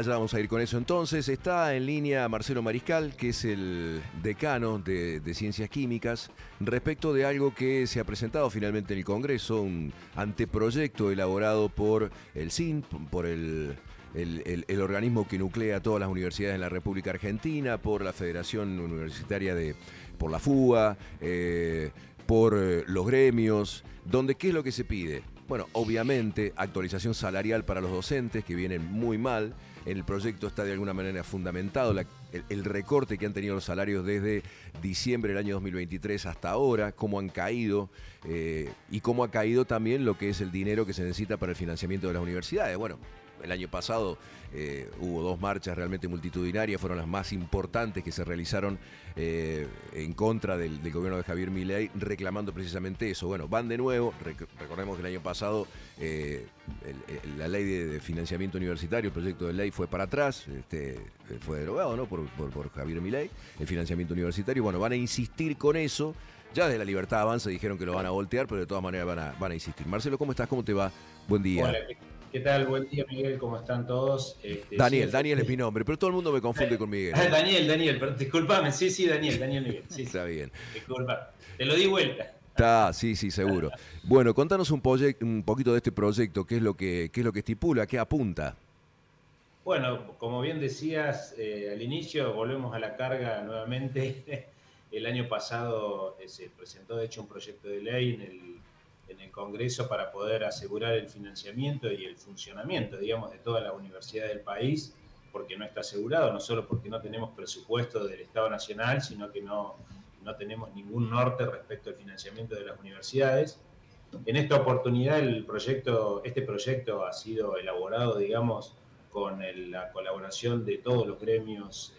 Ya vamos a ir con eso entonces. Está en línea Marcelo Mariscal, que es el decano de Ciencias Químicas, respecto de algo que se ha presentado finalmente en el Congreso, un anteproyecto elaborado por el CIN, por el organismo que nuclea todas las universidades en la República Argentina, por la Federación Universitaria por la FUA, por los gremios, donde ¿qué es lo que se pide? Bueno, obviamente actualización salarial para los docentes, que vienen muy mal. En el proyecto está de alguna manera fundamentado el recorte que han tenido los salarios desde diciembre del año 2023 hasta ahora, cómo han caído y cómo ha caído también lo que es el dinero que se necesita para el financiamiento de las universidades. Bueno, el año pasado hubo 2 marchas realmente multitudinarias, fueron las más importantes que se realizaron en contra del gobierno de Javier Milei, reclamando precisamente eso. Bueno, van de nuevo, recordemos que el año pasado la ley de financiamiento universitario, el proyecto de ley fue para atrás, fue derogado, ¿no? por Javier Milei, el financiamiento universitario. Bueno, van a insistir con eso. Ya desde La Libertad Avanza dijeron que lo van a voltear, pero de todas maneras van a insistir. Marcelo, ¿cómo estás? ¿Cómo te va? Buen día. Hola, ¿qué tal? Buen día, Miguel, ¿cómo están todos? Sí, Daniel es mi nombre, pero todo el mundo me confunde con Miguel. Daniel, disculpame, sí, Daniel Miguel, sí, Está bien. disculpa, te lo di vuelta. Sí, seguro. Bueno, contanos un poquito de este proyecto, qué es lo que estipula, qué apunta. Bueno, como bien decías al inicio, volvemos a la carga nuevamente. El año pasado se presentó, de hecho, un proyecto de ley en el Congreso para poder asegurar el financiamiento y el funcionamiento, digamos, de todas las universidades del país, porque no está asegurado, no solo porque no tenemos presupuesto del Estado Nacional, sino que no tenemos ningún norte respecto al financiamiento de las universidades. En esta oportunidad este proyecto ha sido elaborado, digamos, con la colaboración de todos los gremios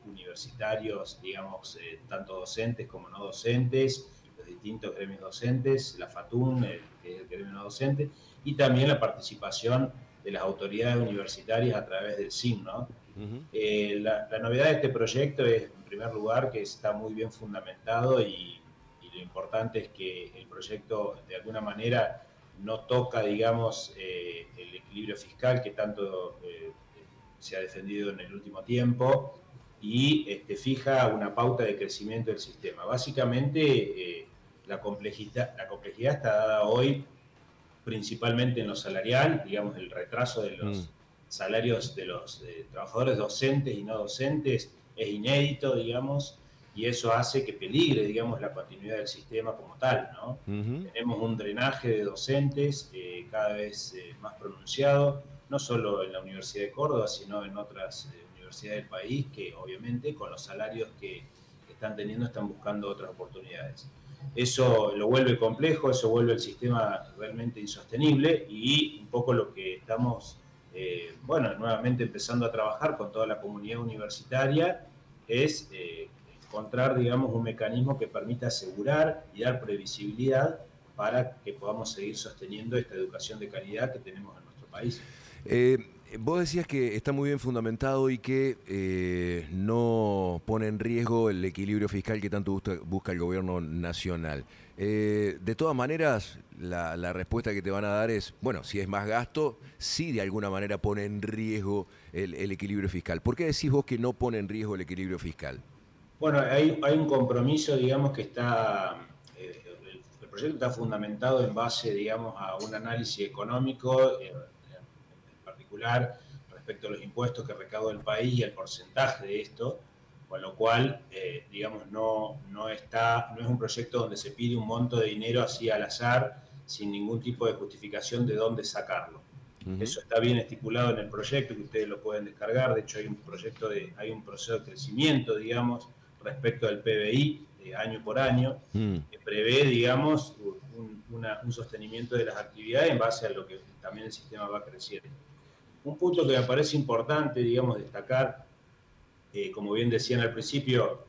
universitarios, digamos, tanto docentes como no docentes, los distintos gremios docentes, la FATUN, que es el gremio no docente, y también la participación de las autoridades universitarias a través del CIN, ¿no? La novedad de este proyecto es, en primer lugar, que está muy bien fundamentado y lo importante es que el proyecto, de alguna manera, no toca, digamos, el equilibrio fiscal que tanto se ha defendido en el último tiempo y fija una pauta de crecimiento del sistema. Básicamente, la complejidad está dada hoy principalmente en lo salarial, digamos, el retraso de los salarios de los trabajadores docentes y no docentes es inédito, digamos, y eso hace que peligre, digamos, la continuidad del sistema como tal, ¿no? Tenemos un drenaje de docentes cada vez más pronunciado, no solo en la Universidad de Córdoba, sino en otras universidades del país, que obviamente con los salarios que están teniendo están buscando otras oportunidades. Eso lo vuelve complejo, eso vuelve el sistema realmente insostenible y un poco lo que estamos, nuevamente empezando a trabajar con toda la comunidad universitaria es encontrar, digamos, un mecanismo que permita asegurar y dar previsibilidad para que podamos seguir sosteniendo esta educación de calidad que tenemos en nuestro país. Vos decías que está muy bien fundamentado y que no pone en riesgo el equilibrio fiscal que tanto busca el gobierno nacional. De todas maneras, la respuesta que te van a dar es, bueno, si es más gasto, sí de alguna manera pone en riesgo el equilibrio fiscal. ¿Por qué decís vos que no pone en riesgo el equilibrio fiscal? Bueno, hay un compromiso, digamos, que está, el proyecto está fundamentado en base, digamos, a un análisis económico, en particular respecto a los impuestos que recauda el país y el porcentaje de esto, con lo cual, digamos, no es un proyecto donde se pide un monto de dinero así al azar, sin ningún tipo de justificación de dónde sacarlo. Eso está bien estipulado en el proyecto, que ustedes lo pueden descargar. De hecho, hay un proceso de crecimiento, digamos, respecto al PBI año por año, que prevé, digamos, un sostenimiento de las actividades en base a lo que también el sistema va creciendo. Un punto que me parece importante, digamos, destacar, como bien decían al principio,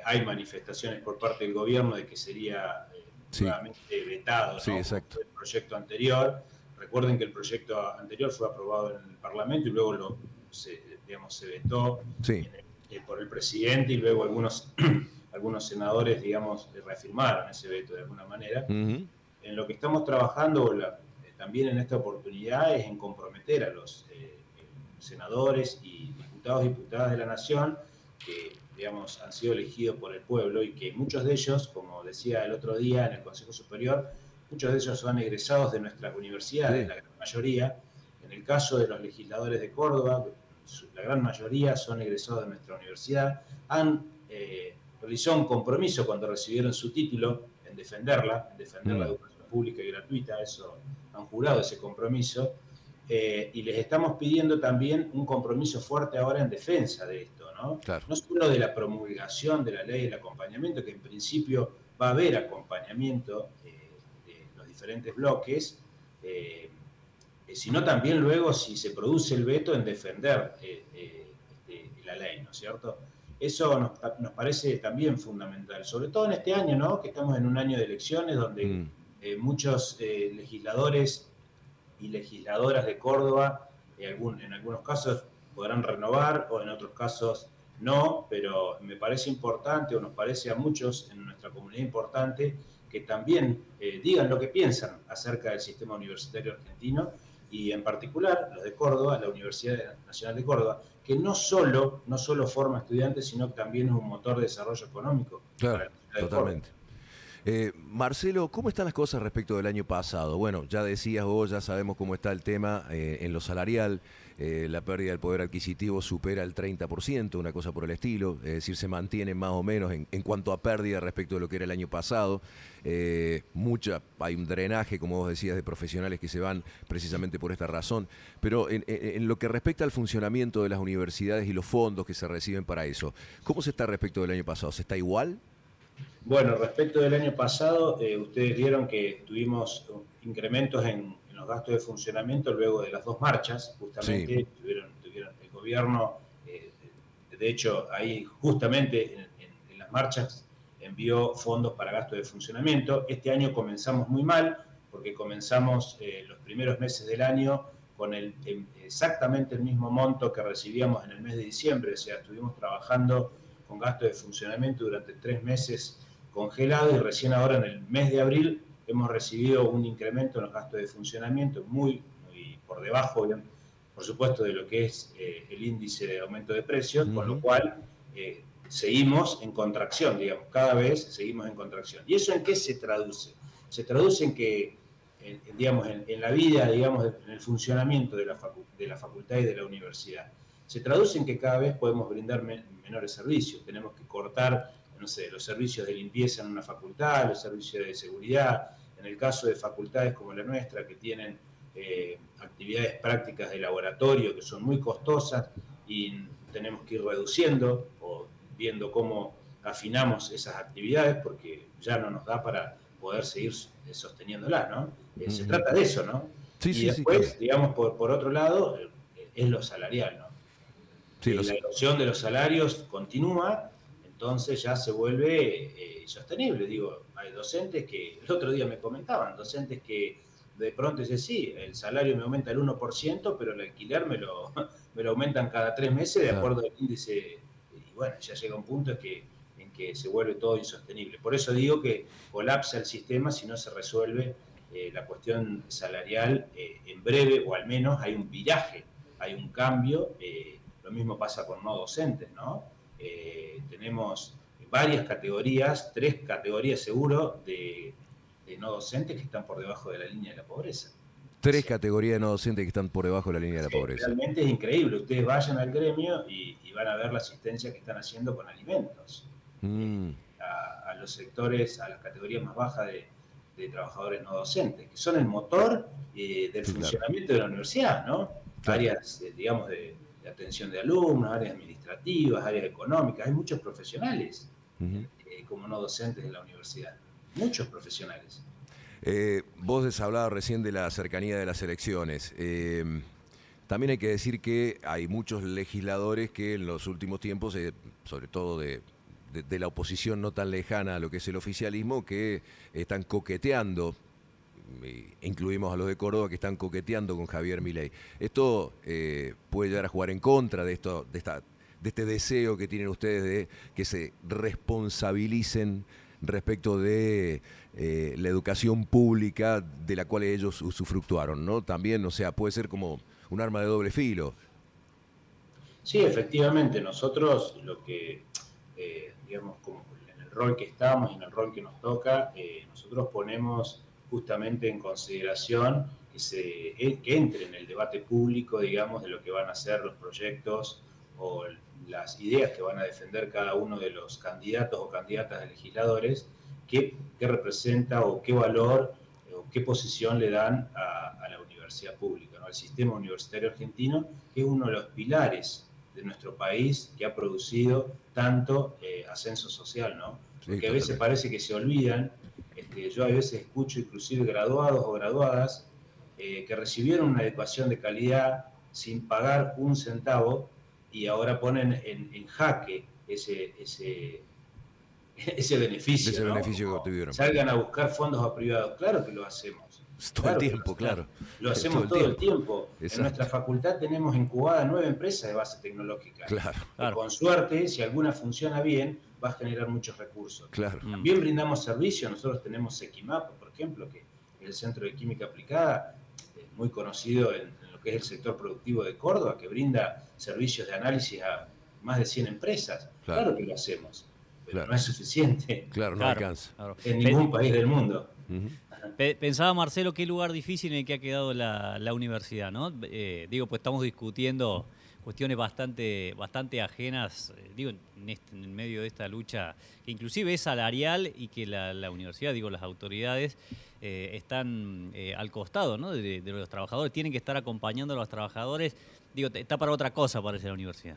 hay manifestaciones por parte del gobierno de que sería Sí, nuevamente vetado, sí, ¿no? Como exacto. fue el proyecto anterior. Recuerden que el proyecto anterior fue aprobado en el Parlamento y luego se vetó Sí. por el presidente y luego algunos senadores, digamos, reafirmaron ese veto de alguna manera. En lo que estamos trabajando también en esta oportunidad es en comprometer a los senadores y diputados y diputadas de la Nación que, digamos, han sido elegidos por el pueblo y que muchos de ellos, como decía el otro día en el Consejo Superior, muchos de ellos son egresados de nuestras universidades, Sí. la gran mayoría. En el caso de los legisladores de Córdoba, la gran mayoría son egresados de nuestra universidad, han realizado un compromiso cuando recibieron su título en defenderla, en defender la educación pública y gratuita, eso han jurado ese compromiso, y les estamos pidiendo también un compromiso fuerte ahora en defensa de esto, ¿no? Claro. No solo de la promulgación de la ley, el acompañamiento, que en principio va a haber acompañamiento de los diferentes bloques, sino también luego, si se produce el veto, en defender la ley, ¿no es cierto? Eso nos parece también fundamental, sobre todo en este año, ¿no? Que estamos en un año de elecciones donde muchos legisladores y legisladoras de Córdoba, en algunos casos podrán renovar o en otros casos no, pero me parece importante, o nos parece a muchos en nuestra comunidad importante, que también digan lo que piensan acerca del sistema universitario argentino y en particular los de Córdoba, la Universidad Nacional de Córdoba, que no solo forma estudiantes, sino que también es un motor de desarrollo económico. Claro, totalmente. Marcelo, ¿cómo están las cosas respecto del año pasado? Bueno, ya decías vos, ya sabemos cómo está el tema en lo salarial. La pérdida del poder adquisitivo supera el 30%, una cosa por el estilo. Es decir, se mantiene más o menos en cuanto a pérdida respecto de lo que era el año pasado. Hay un drenaje, como vos decías, de profesionales que se van precisamente por esta razón. Pero en lo que respecta al funcionamiento de las universidades y los fondos que se reciben para eso, ¿cómo se está respecto del año pasado? ¿Se está igual? Bueno, respecto del año pasado, ustedes vieron que tuvimos incrementos en los gastos de funcionamiento luego de las dos marchas, justamente. Sí. Tuvieron el gobierno, de hecho, ahí justamente en las marchas envió fondos para gastos de funcionamiento. Este año comenzamos muy mal, porque comenzamos los primeros meses del año con exactamente el mismo monto que recibíamos en el mes de diciembre, o sea, estuvimos trabajando con gastos de funcionamiento durante 3 meses congelados y recién ahora en el mes de abril hemos recibido un incremento en los gastos de funcionamiento muy por debajo, por supuesto, de lo que es el índice de aumento de precios, con lo cual seguimos en contracción, digamos, cada vez seguimos en contracción. ¿Y eso en qué se traduce? Se traduce en que, digamos, en la vida, digamos, en el funcionamiento de la facultad y de la universidad, se traduce en que cada vez podemos brindar menores servicios. Tenemos que cortar, no sé, los servicios de limpieza en una facultad, los servicios de seguridad. En el caso de facultades como la nuestra, que tienen actividades prácticas de laboratorio que son muy costosas y tenemos que ir reduciendo o viendo cómo afinamos esas actividades porque ya no nos da para poder seguir sosteniéndolas, ¿no? Se trata de eso, ¿no? Sí, y después, digamos, por otro lado, es lo salarial, ¿no? Sí, la erosión de los salarios continúa, entonces ya se vuelve insostenible. Digo, hay docentes que, el otro día me comentaban, docentes que de pronto dicen, sí, el salario me aumenta el 1%, pero el alquiler me lo aumentan cada 3 meses de acuerdo al índice. Y bueno, ya llega un punto en que se vuelve todo insostenible. Por eso digo que colapsa el sistema si no se resuelve la cuestión salarial en breve, o al menos hay un viraje, hay un cambio. Lo mismo pasa con no docentes, ¿no? Tenemos varias categorías, 3 categorías seguro de no docentes que están por debajo de la línea de la pobreza. 3 categorías de no docentes que están por debajo de la línea de la pobreza. Realmente es increíble. Ustedes vayan al gremio y van a ver la asistencia que están haciendo con alimentos. A los sectores, a las categorías más bajas de trabajadores no docentes, que son el motor del funcionamiento de la universidad, ¿no? Claro. Áreas, digamos, de atención de alumnos, áreas administrativas, áreas económicas. Hay muchos profesionales como no docentes en la universidad. Muchos profesionales. Vos has hablado recién de la cercanía de las elecciones. También hay que decir que hay muchos legisladores que en los últimos tiempos, sobre todo de la oposición no tan lejana a lo que es el oficialismo, que están coqueteando, incluimos a los de Córdoba, que están coqueteando con Javier Milei. Esto puede llegar a jugar en contra de este deseo que tienen ustedes de que se responsabilicen respecto de la educación pública de la cual ellos usufructuaron, ¿no? También, o sea, puede ser como un arma de doble filo. Sí, efectivamente, nosotros lo que, digamos, como en el rol que estamos y en el rol que nos toca, nosotros ponemos justamente en consideración que entre en el debate público, digamos, de lo que van a ser los proyectos o las ideas que van a defender cada uno de los candidatos o candidatas a legisladores, qué representa o qué valor o qué posición le dan a la universidad pública, ¿no? Al sistema universitario argentino, que es uno de los pilares de nuestro país que ha producido tanto ascenso social, ¿no? Porque a veces parece que se olvidan, yo a veces escucho inclusive graduados o graduadas que recibieron una educación de calidad sin pagar un centavo y ahora ponen en jaque ese beneficio, ese ¿no? beneficio que Como obtuvieron. salgan a buscar fondos a privados. Claro que lo hacemos. Todo el tiempo, claro. Lo hacemos todo el tiempo. En nuestra facultad tenemos incubada 9 empresas de base tecnológica. Claro. Que con suerte, si alguna funciona bien, va a generar muchos recursos. Claro. También brindamos servicios. Nosotros tenemos Sequimap, por ejemplo, que es el Centro de Química Aplicada, muy conocido en lo que es el sector productivo de Córdoba, que brinda servicios de análisis a más de 100 empresas. Claro que lo hacemos, pero no es suficiente. Claro, no alcanza. En ningún país del mundo. Pensaba, Marcelo, qué lugar difícil en el que ha quedado la universidad, ¿no? Digo, pues estamos discutiendo cuestiones bastante ajenas, digo, en medio de esta lucha, que inclusive es salarial y que la universidad, digo, las autoridades están al costado, ¿no? de los trabajadores, tienen que estar acompañando a los trabajadores. Digo, está para otra cosa, parece, la universidad.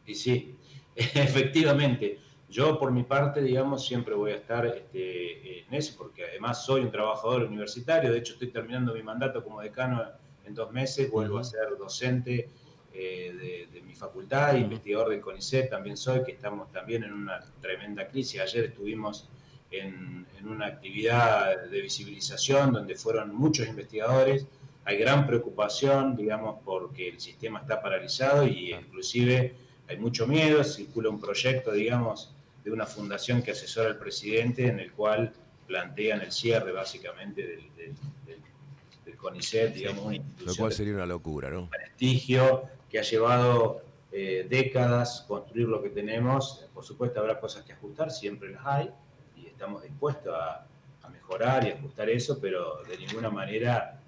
Y sí, efectivamente. Yo, por mi parte, digamos, siempre voy a estar en eso, porque además soy un trabajador universitario. De hecho, estoy terminando mi mandato como decano en 2 meses. Vuelvo a ser docente de mi facultad, investigador del CONICET también soy, que estamos también en una tremenda crisis. Ayer estuvimos en una actividad de visibilización donde fueron muchos investigadores. Hay gran preocupación, digamos, porque el sistema está paralizado y inclusive hay mucho miedo. Circula un proyecto, digamos, de una fundación que asesora al presidente, en el cual plantean el cierre básicamente del CONICET, digamos, una institución. Lo cual sería una locura, ¿no? Prestigio, que ha llevado décadas construir lo que tenemos. Por supuesto habrá cosas que ajustar, siempre las hay, y estamos dispuestos a mejorar y ajustar eso, pero de ninguna manera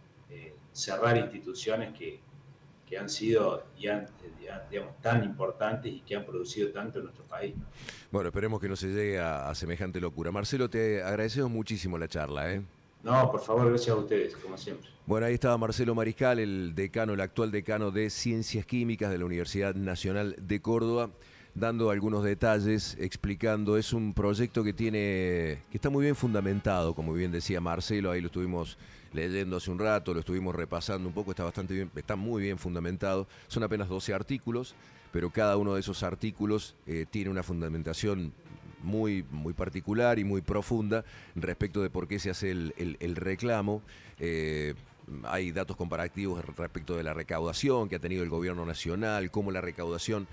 cerrar instituciones que han sido digamos, tan importantes y que han producido tanto en nuestro país, ¿no? Bueno, esperemos que no se llegue a semejante locura. Marcelo, te agradecemos muchísimo la charla, ¿eh? No, por favor, gracias a ustedes, como siempre. Bueno, ahí estaba Marcelo Mariscal, el decano, el actual decano de Ciencias Químicas de la Universidad Nacional de Córdoba, dando algunos detalles, explicando. Es un proyecto que está muy bien fundamentado, como bien decía Marcelo, ahí lo estuvimos leyendo hace un rato, lo estuvimos repasando un poco, está muy bien fundamentado. Son apenas 12 artículos, pero cada uno de esos artículos tiene una fundamentación muy, muy particular y muy profunda respecto de por qué se hace el reclamo. Hay datos comparativos respecto de la recaudación que ha tenido el gobierno nacional, cómo la recaudación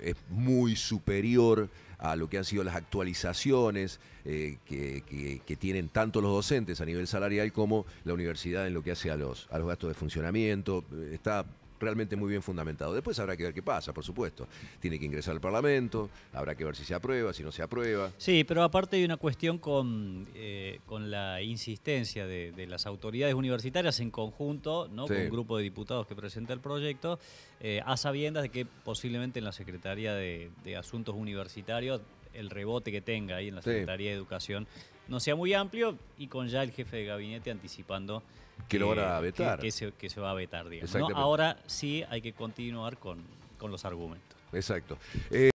es muy superior a lo que han sido las actualizaciones que tienen tanto los docentes a nivel salarial como la universidad en lo que hace a los gastos de funcionamiento. Está realmente muy bien fundamentado. Después habrá que ver qué pasa, por supuesto. Tiene que ingresar al Parlamento, habrá que ver si se aprueba, si no se aprueba. Sí, pero aparte hay una cuestión con la insistencia de las autoridades universitarias en conjunto, ¿no? Sí. Con un grupo de diputados que presenta el proyecto, a sabiendas de que posiblemente en la Secretaría de Asuntos Universitarios el rebote que tenga ahí en la Secretaría de Educación no sea muy amplio, y con ya el jefe de gabinete anticipando que lo van a vetar. Que se va a vetar, digamos, ¿no? Ahora sí hay que continuar con los argumentos. Exacto.